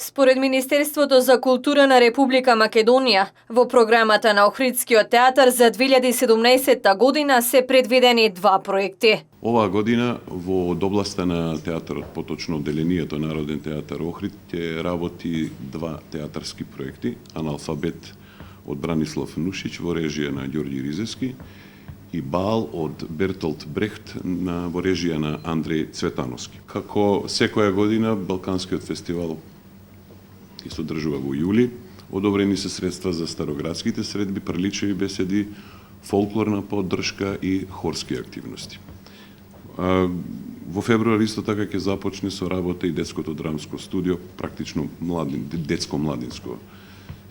Според Министерството за култура на Република Македонија, во програмата на Охридскиот театар за 2017 година се предвидени два проекти. Оваа година во областа на театарот, поточно одделението Народен театар Охрид, ќе работи два театарски проекти: Аналфабет од Бранислав Нушич во режија на Ѓорѓи Ризевски и Бал од Бертолт Брехт во режија на Андреј Цветановски. Како секоја година, Балканскиот фестивал ќе се одржува во јули. Одобрени се средства за староградските средби, приличеви беседи, фолклорна поддршка и хорски активности. Во февруари исто така ќе започне со работа и детското драмско студио, практично детско-младинско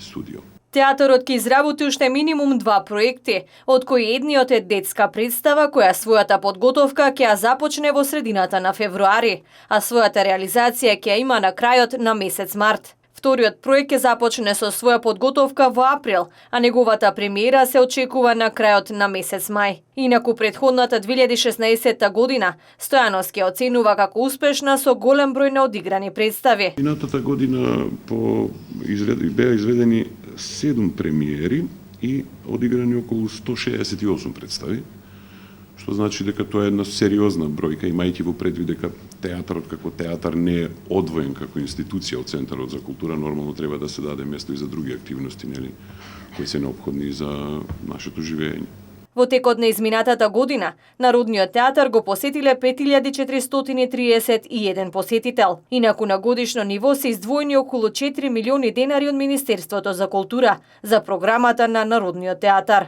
студио. Театарот ќе изработи уште минимум два проекти, од кои едниот е детска представа која својата подготовка ќе ја започне во средината на февруари, а својата реализација ќе ја има на крајот на месец март. Вториот проект ќе започне со своја подготовка во април, а неговата премиера се очекува на крајот на месец мај. Инаку претходната 2016 година Стојановски оценува како успешна со голем број на одиграни представи. Минатата година беа изведени 7 премиери и одиграни околу 168 представи, што значи дека тоа е една сериозна бројка, имајќи во предвид дека театарот како театар не е одвоен како институција од Центарот за култура, нормално треба да се даде место и за други активности, кои се неопходни за нашето живење. Во текот на изминатата година, Народниот театар го посетиле 5431 посетител. Инаку на годишно ниво се издвоени околу 4 милиони денари од Министерството за култура за програмата на Народниот театар.